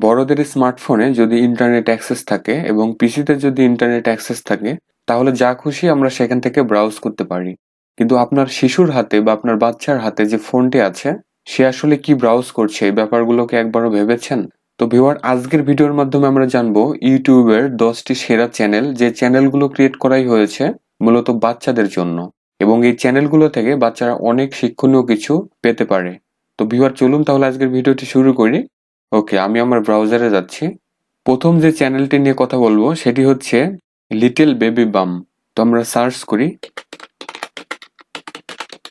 বড়দের স্মার্টফোনে যদি ইন্টারনেট অ্যাক্সেস থাকে এবং পিসিতে যদি ইন্টারনেট অ্যাক্সেস থাকে, তাহলে যা খুশি আমরা সেখান থেকে ব্রাউজ করতে পারি। কিন্তু আপনার শিশুর হাতে বা আপনার বাচ্চার হাতে যে ফোনটি আছে, সে আসলে কি ব্রাউজ করছে এই ব্যাপারগুলোকে একবারও ভেবেছেন? তো ভিউয়ার, আজকের ভিডিওর মাধ্যমে আমরা জানবো ইউটিউবের 10টি সেরা চ্যানেল, যে চ্যানেলগুলো ক্রিয়েট করাই হয়েছে মূলত বাচ্চাদের জন্য, এবং এই চ্যানেলগুলো থেকে বাচ্চারা অনেক শিক্ষণীয় কিছু পেতে পারে। তো ভিউয়ার, চলুন তাহলে আজকের ভিডিওটি শুরু করি। ওকে, আমি আমার ব্রাউজারে যাচ্ছি। প্রথম যে চ্যানেলটি নিয়ে কথা বলবো সেটি হচ্ছে লিটল বেবি বাম। তো আমরা সার্চ করি,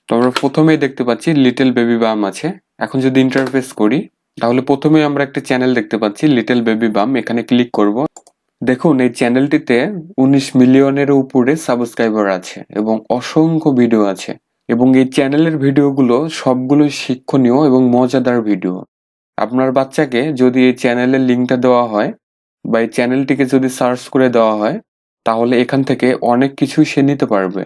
তো আমরা প্রথমেই দেখতে পাচ্ছি লিটল বেবি বাম আছে। এখন যদি ইন্টারফেস করি, তাহলে প্রথমে আমরা একটা চ্যানেল দেখতে পাচ্ছি লিটল বেবি বাম। এখানে ক্লিক করব। দেখুন, এই চ্যানেলটিতে 19 মিলিয়নের উপরে সাবস্ক্রাইবার আছে এবং অসংখ্য ভিডিও আছে, এবং এই চ্যানেলের ভিডিওগুলো সবগুলো শিক্ষণীয় এবং মজাদার ভিডিও। আপনার বাচ্চাকে যদি এই চ্যানেলের লিঙ্কটা দেওয়া হয় বা এই চ্যানেলটিকে যদি সার্চ করে দেওয়া হয়, তাহলে এখান থেকে অনেক কিছুই সে নিতে পারবে।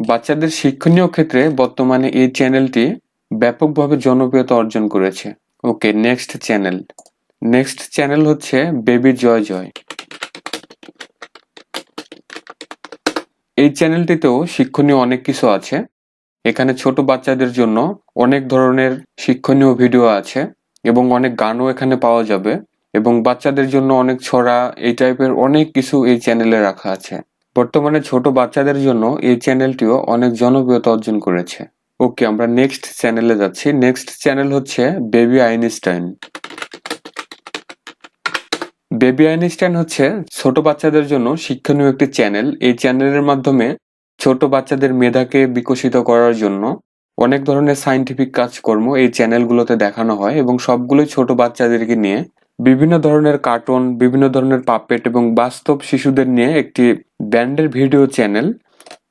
বাচ্চাদের শিক্ষণীয় ক্ষেত্রে বর্তমানে এই চ্যানেলটি ব্যাপকভাবে জনপ্রিয়তা অর্জন করেছে। ওকে, নেক্সট চ্যানেল হচ্ছে বেবি জয় জয়। এই চ্যানেলটিতেও শিক্ষণীয় অনেক কিছু আছে। এখানে ছোট বাচ্চাদের জন্য অনেক ধরনের শিক্ষণীয় ভিডিও আছে এবং অনেক গানও এখানে পাওয়া যাবে, এবং বাচ্চাদের জন্য অনেক ছড়া, এই টাইপের অনেক কিছু এই চ্যানেলে রাখা আছে। বর্তমানে ছোট বাচ্চাদের জন্য এই চ্যানেলটিও অনেক জনপ্রিয়তা অর্জন করেছে। ওকে, আমরা নেক্সট চ্যানেলে যাচ্ছি। নেক্সট চ্যানেল হচ্ছে বেবি আইনস্টাইন। বেবি আইনস্টাইন হচ্ছে ছোট বাচ্চাদের জন্য শিক্ষণীয় একটি চ্যানেল। এই চ্যানেলের মাধ্যমে ছোট বাচ্চাদের মেধাকে বিকশিত করার জন্য অনেক ধরনের সায়েন্টিফিক কাজকর্ম এই চ্যানেলগুলোতে দেখানো হয়, এবং সবগুলোই ছোট বাচ্চাদেরকে নিয়ে বিভিন্ন ধরনের কার্টুন, বিভিন্ন ধরনের পাপেট এবং বাস্তব শিশুদের নিয়ে একটি ব্যান্ডের ভিডিও চ্যানেল।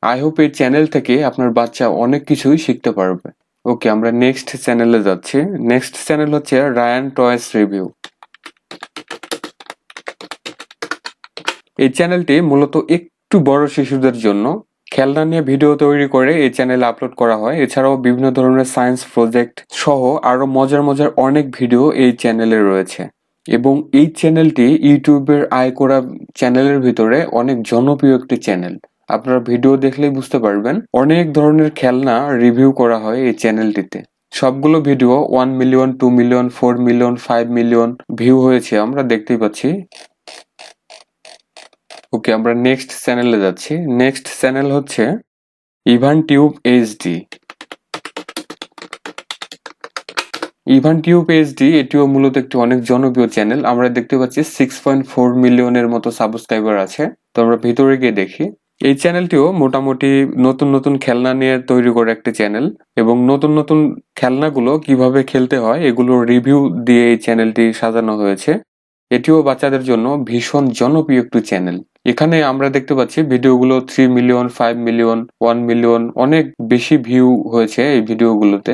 আই হোপ এই চ্যানেল থেকে আপনার বাচ্চা অনেক কিছুই শিখতে পারবে। ওকে, আমরা নেক্সট চ্যানেলে যাচ্ছি। নেক্সট চ্যানেল হচ্ছে রায়ান টয়েস রিভিউ। এই চ্যানেলটি মূলত একটু বড় শিশুদের জন্য খেলনা নিয়ে ভিডিও তৈরি করে এই চ্যানেলে আপলোড করা হয়। এছাড়াও বিভিন্ন ধরনের সায়েন্স প্রজেক্ট সহ আরো মজার মজার অনেক ভিডিও এই চ্যানেলে রয়েছে, এবং এই চ্যানেলটি ইউটিউবের আয় করা চ্যানেলের ভিতরে অনেক জনপ্রিয় একটি চ্যানেল। আপনারা ভিডিও দেখলেই বুঝতে পারবেন, অনেক ধরনের খেলনা রিভিউ করা হয় এই চ্যানেলটিতে। সবগুলো video 1 million, 2 million, 4 million, 5 million view হয়েছে, আমরা দেখতেই পাচ্ছি। ওকে, আমরা নেক্সট চ্যানেলে যাচ্ছি। নেক্সট চ্যানেল হচ্ছে Evan Tube HD. Evan Tube HD এটিও মূলত একটি অনেক জনপ্রিয় চ্যানেল। আমরা দেখতে পাচ্ছি 6.4 মিলিয়নের মতো সাবস্ক্রাইবার আছে। তো আমরা ভিতরে গিয়ে দেখি। এই চ্যানেলটিও মোটামুটি নতুন নতুন খেলনা নিয়ে তৈরি করা একটি চ্যানেল, এবং নতুন নতুন খেলনাগুলো কিভাবে খেলতে হয় এগুলোর রিভিউ দিয়ে এই চ্যানেলটি সাজানো হয়েছে। এটিও বাচ্চাদের জন্য ভীষণ জনপ্রিয় একটি চ্যানেল। এখানে আমরা দেখতে পাচ্ছি ভিডিওগুলো 3 মিলিয়ন, 5 মিলিয়ন, 1 মিলিয়ন, অনেক বেশি ভিউ হয়েছে এই ভিডিওগুলোতে।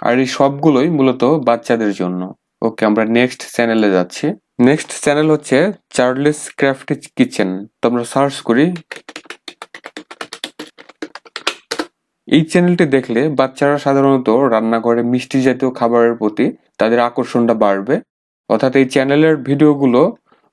আর এই সবগুলোই মূলত বাচ্চাদের জন্য। ওকে, আমরা নেক্সট চ্যানেলে যাচ্ছি। নেক্সট চ্যানেল হচ্ছে চার্লিস ক্রাফটি কিচেন। তো আমরা সার্চ করি। এই চ্যানেলটি দেখলে বাচ্চারা সাধারণত রান্নাঘরে মিষ্টি জাতীয় খাবারের প্রতি তাদের আকর্ষণটা বাড়বে। অর্থাৎ এই চ্যানেলের ভিডিওগুলো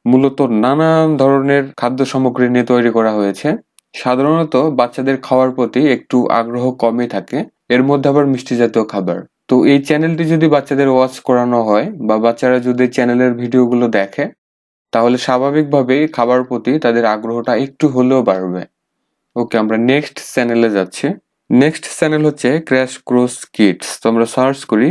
মূলত নানান ধরনের খাদ্য সামগ্রী নিয়ে তৈরি করা হয়েছে। সাধারণত বাচ্চাদের খাওয়ার প্রতি একটু আগ্রহ কমই থাকে, এর মধ্যে আবার মিষ্টি জাতীয় খাবার। তো এই চ্যানেলটি যদি বাচ্চাদের ওয়াচ করানো হয় বা বাচ্চারা যদি চ্যানেলের ভিডিওগুলো দেখে, তাহলে স্বাভাবিকভাবেই খাবার প্রতি তাদের আগ্রহটা একটু হলেও বাড়বে। ওকে, আমরা নেক্সট চ্যানেলে যাচ্ছি। নেক্সট চ্যানেল হচ্ছে ক্র্যাশ কোর্স কিডস। তো আমরা সার্চ করি।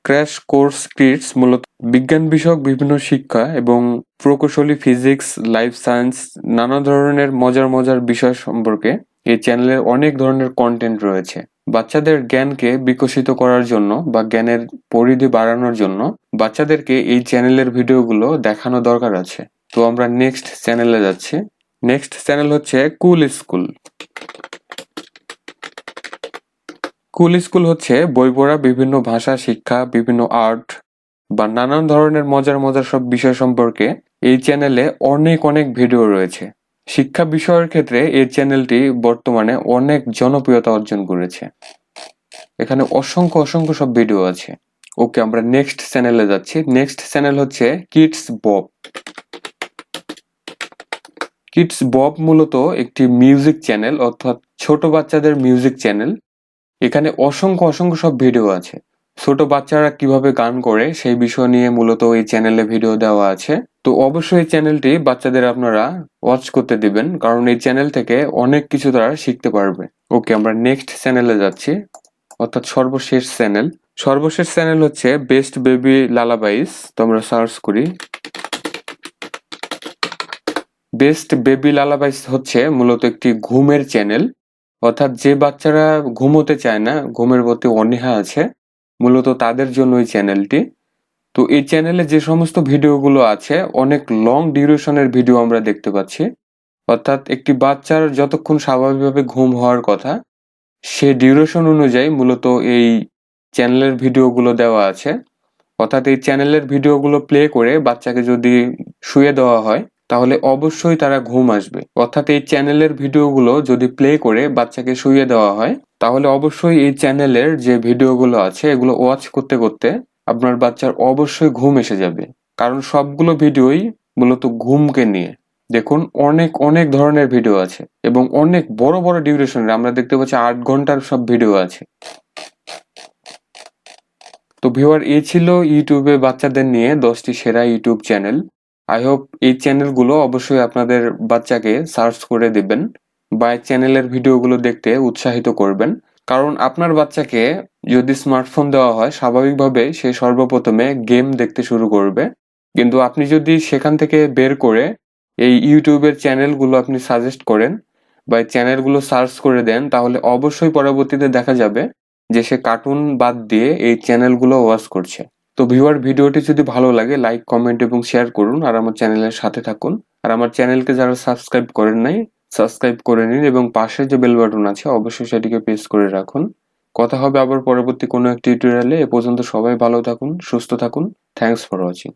ক্র্যাশ কোর্স কিডস মূলত বিজ্ঞান বিষয়ক বিভিন্ন শিক্ষা এবং প্রকৌশলী, ফিজিক্স, লাইফ সায়েন্স, নানা ধরনের মজার মজার বিষয় সম্পর্কে এই চ্যানেলে অনেক ধরনের কন্টেন্ট রয়েছে। বাচ্চাদের জ্ঞানকে বিকশিত করার জন্য বা জ্ঞানের পরিধি বাড়ানোর জন্য বাচ্চাদেরকে এই চ্যানেলের ভিডিওগুলো দেখানো দরকার আছে। তো আমরা নেক্সট চ্যানেলে যাচ্ছি। নেক্সট চ্যানেল হচ্ছে কুল স্কুল। কুল স্কুল হচ্ছে বই পড়া, বিভিন্ন ভাষা শিক্ষা, বিভিন্ন আর্ট বা নানান ধরনের মজার মজার সব বিষয় সম্পর্কে এই চ্যানেলে অনেক অনেক ভিডিও রয়েছে। শিক্ষা বিষয়ের ক্ষেত্রে এই চ্যানেলটি বর্তমানে অনেক জনপ্রিয়তা অর্জন করেছে। এখানে অসংখ্য অসংখ্য সব ভিডিও আছে। ওকে, আমরা নেক্সট চ্যানেলে যাচ্ছি। নেক্সট চ্যানেল হচ্ছে কিডস বব। কিডস বব মূলত একটি মিউজিক চ্যানেল, অর্থাৎ ছোট বাচ্চাদের মিউজিক চ্যানেল। এখানে অসংখ্য অসংখ্য সব ভিডিও আছে। ছোট বাচ্চারা কিভাবে গান করে সেই বিষয় নিয়ে মূলত এই চ্যানেলে ভিডিও দেওয়া আছে। তো অবশ্যই এই চ্যানেলটি বাচ্চাদের আপনারা ওয়াচ করতে দিবেন, কারণ এই চ্যানেল থেকে অনেক কিছু তারা শিখতে পারবে। ওকে, আমরা নেক্সট চ্যানেলে যাচ্ছি, অর্থাৎ সর্বশেষ চ্যানেল। সর্বশেষ চ্যানেল হচ্ছে বেস্ট বেবি লালাবাইস। তো আমরা সার্চ করি। বেস্ট বেবি লালাবাইস হচ্ছে মূলত একটি ঘুমের চ্যানেল, অর্থাৎ যে বাচ্চারা ঘুমোতে চায় না, ঘুমের প্রতি অনীহা আছে, মূলত তাদের জন্য এই চ্যানেলটি। তো এই চ্যানেলে যে সমস্ত ভিডিওগুলো আছে অনেক লং ডিউরেশনের ভিডিও আমরা দেখতে পাচ্ছি, অর্থাৎ একটি বাচ্চার যতক্ষণ স্বাভাবিকভাবে ঘুম হওয়ার কথা সে ডিউরেশন অনুযায়ী মূলত এই চ্যানেলের ভিডিওগুলো দেওয়া আছে। অর্থাৎ এই চ্যানেলের ভিডিওগুলো প্লে করে বাচ্চাকে যদি শুয়ে দেওয়া হয় তাহলে অবশ্যই তারা ঘুম আসবে। অর্থাৎ এই চ্যানেলের ভিডিওগুলো যদি প্লে করে বাচ্চাকে শুয়ে দেওয়া হয় তাহলে অবশ্যই এই চ্যানেলের যে ভিডিওগুলো আছে এগুলো ওয়াচ করতে করতে আপনার বাচ্চার অবশ্যই ঘুম এসে যাবে, কারণ সবগুলো ভিডিওই মূলত ঘুমকে নিয়ে। দেখুন, অনেক অনেক ধরনের ভিডিও আছে এবং অনেক বড় বড় ডিউরেশনের, আমরা দেখতে পাচ্ছি 8 ঘন্টার সব ভিডিও আছে। তো ভিউয়ার, এই ছিল ইউটিউবে বাচ্চাদের নিয়ে 10টি সেরা ইউটিউব চ্যানেল। আই হোপ এই চ্যানেলগুলো অবশ্যই আপনাদের বাচ্চাকে সার্চ করে দিবেন বা এই চ্যানেলের ভিডিওগুলো দেখতে উৎসাহিত করবেন, কারণ আপনার বাচ্চাকে যদি স্মার্টফোন দেওয়া হয় স্বাভাবিকভাবে সে সর্বপ্রথমে গেম দেখতে শুরু করবে। কিন্তু আপনি যদি সেখান থেকে বের করে এই ইউটিউবের চ্যানেলগুলো আপনি সাজেস্ট করেন বা এই চ্যানেলগুলো সার্চ করে দেন তাহলে অবশ্যই পরবর্তীতে দেখা যাবে যে সে কার্টুন বাদ দিয়ে এই চ্যানেলগুলো ওয়াচ করছে। তো ভিউয়ার, ভিডিওটি যদি ভালো লাগে লাইক, কমেন্ট এবং শেয়ার করুন আর আমার চ্যানেলের সাথে থাকুন। আর আমার চ্যানেলকে যারা সাবস্ক্রাইব করেন নাই সাবস্ক্রাইব করে নিন এবং পাশে যে বেল বাটন আছে অবশ্যই সেটিকে প্রেস করে রাখুন। কথা হবে আবার পরবর্তী কোনো এক টিউটোরিয়ালে। এ পর্যন্ত সবাই ভালো থাকুন, সুস্থ থাকুন। Thanks for watching.